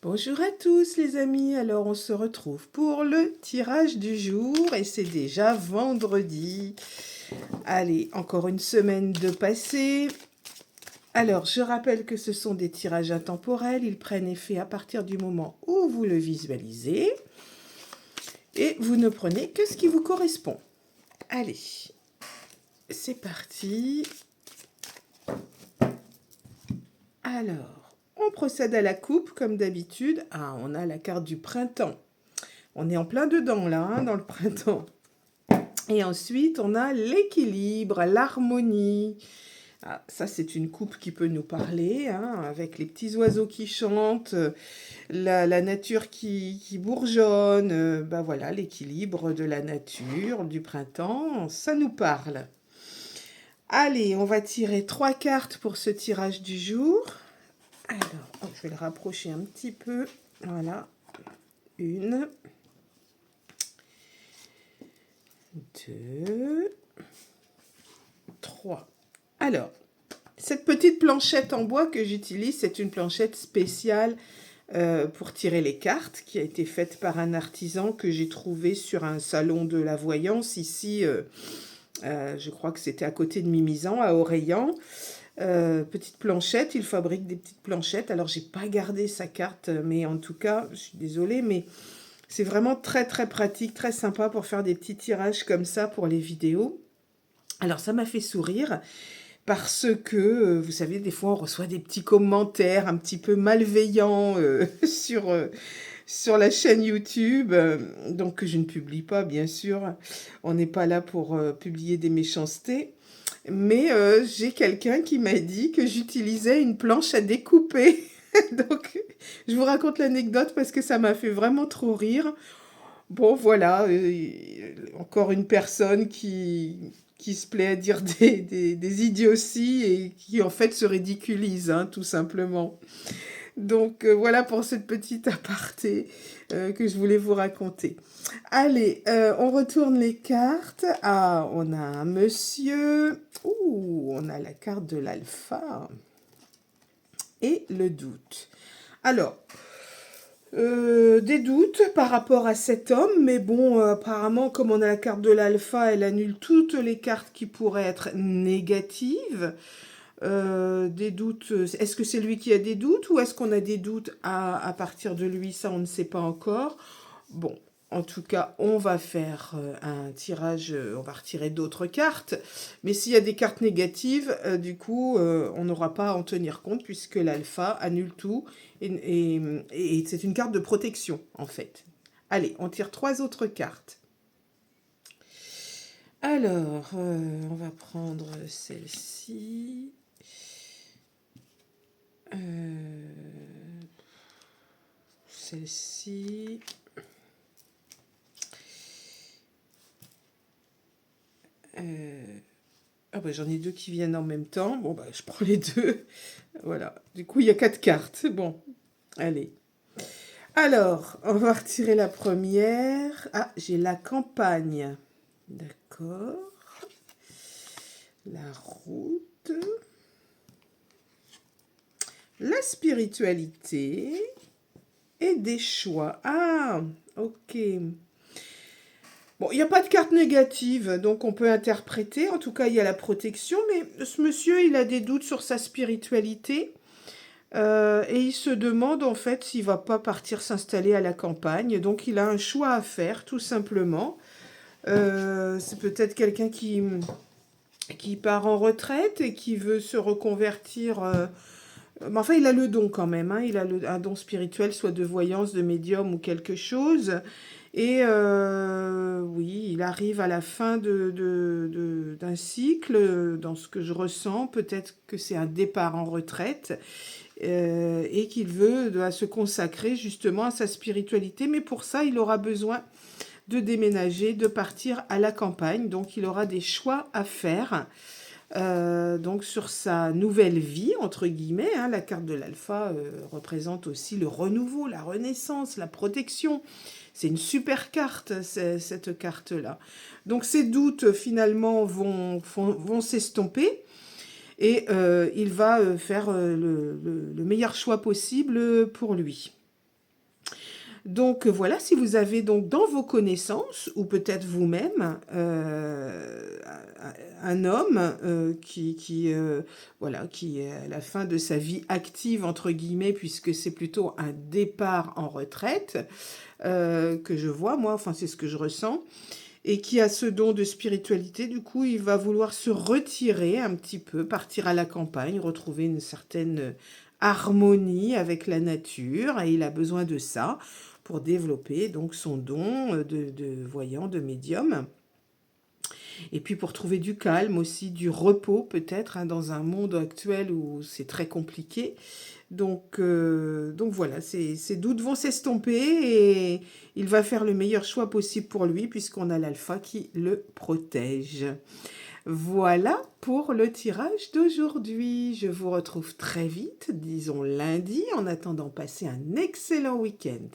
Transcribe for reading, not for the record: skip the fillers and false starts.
Bonjour à tous les amis, alors on se retrouve pour le tirage du jour et c'est déjà vendredi. Allez, encore une semaine de passé. Alors, je rappelle que ce sont des tirages intemporels, ils prennent effet à partir du moment où vous le visualisez et vous ne prenez que ce qui vous correspond. Allez, c'est parti. Alors, on procède à la coupe comme d'habitude. Ah, on a la carte du printemps. On est en plein dedans là, hein, dans le printemps. Et ensuite, on a l'équilibre, l'harmonie. Ah, ça, c'est une coupe qui peut nous parler, hein, avec les petits oiseaux qui chantent, la nature qui bourgeonne. Ben voilà, l'équilibre de la nature, du printemps, ça nous parle. Allez, on va tirer 3 cartes pour ce tirage du jour. Alors, je vais le rapprocher un petit peu. Voilà, 1, 2, 3. Alors, cette petite planchette en bois que j'utilise, c'est une planchette spéciale pour tirer les cartes, qui a été faite par un artisan que j'ai trouvé sur un salon de la voyance ici. Je crois que c'était à côté de Mimizan, à Orléans. Petite planchette, il fabrique des petites planchettes. Alors, j'ai pas gardé sa carte, mais en tout cas, je suis désolée, mais c'est vraiment très très pratique, très sympa pour faire des petits tirages comme ça pour les vidéos. Alors, ça m'a fait sourire parce que, vous savez, des fois, on reçoit des petits commentaires un petit peu malveillants sur la chaîne YouTube, donc que je ne publie pas, bien sûr. On n'est pas là pour publier des méchancetés. Mais j'ai quelqu'un qui m'a dit que j'utilisais une planche à découper. Donc, je vous raconte l'anecdote parce que ça m'a fait vraiment trop rire. Bon, voilà, encore une personne qui se plaît à dire des idioties et qui en fait se ridiculise, hein, tout simplement. Donc voilà pour cette petite aparté que je voulais vous raconter. Allez, on retourne les cartes. Ah, on a un monsieur. Ouh, on a la carte de l'alpha. Et le doute. Alors, des doutes par rapport à cet homme, mais bon, apparemment, comme on a la carte de l'alpha, elle annule toutes les cartes qui pourraient être négatives. Des doutes, est-ce que c'est lui qui a des doutes ou est-ce qu'on a des doutes à partir de lui? Ça, on ne sait pas encore. Bon, en tout cas, on va faire un tirage, on va retirer d'autres cartes. Mais s'il y a des cartes négatives, du coup, on n'aura pas à en tenir compte puisque l'alpha annule tout. Et c'est une carte de protection, en fait. Allez, on tire 3 autres cartes. Alors, on va prendre celle-ci. Celle-ci. Ah bah j'en ai 2 qui viennent en même temps. Bon bah je prends les 2. Voilà. Du coup il y a 4 cartes. Bon, allez. Alors, on va retirer la première. Ah, j'ai la campagne. D'accord. La route. La spiritualité. Et des choix. Ah, ok. Bon, il n'y a pas de carte négative, donc on peut interpréter. En tout cas, il y a la protection, mais ce monsieur, il a des doutes sur sa spiritualité. Et il se demande en fait s'il va pas partir s'installer à la campagne. Donc il a un choix à faire, tout simplement. C'est peut-être quelqu'un qui part en retraite et qui veut se reconvertir. Mais enfin, il a le don quand même, hein. Il a un don spirituel, soit de voyance, de médium ou quelque chose. Et oui, il arrive à la fin d'un cycle, dans ce que je ressens. Peut-être que c'est un départ en retraite et qu'il doit se consacrer justement à sa spiritualité. Mais pour ça, il aura besoin de déménager, de partir à la campagne. Donc, il aura des choix à faire. Donc sur sa nouvelle vie, entre guillemets, hein, la carte de l'alpha représente aussi le renouveau, la renaissance, la protection. C'est une super carte, cette carte-là. Donc ces doutes, finalement, vont s'estomper et il va faire le meilleur choix possible pour lui. Donc voilà, si vous avez donc dans vos connaissances, ou peut-être vous-même, un homme voilà, qui est à la fin de sa vie active, entre guillemets, puisque c'est plutôt un départ en retraite que je vois, moi, enfin c'est ce que je ressens, et qui a ce don de spiritualité, du coup, il va vouloir se retirer un petit peu, partir à la campagne, retrouver une certaine harmonie avec la nature, et il a besoin de ça pour développer donc son don de voyant, de médium, et puis pour trouver du calme aussi, du repos peut-être, hein, dans un monde actuel où c'est très compliqué. Donc voilà, ces doutes vont s'estomper et il va faire le meilleur choix possible pour lui puisqu'on a l'alpha qui le protège. Voilà pour le tirage d'aujourd'hui. Je vous retrouve très vite, disons lundi. En attendant, passez un excellent week-end.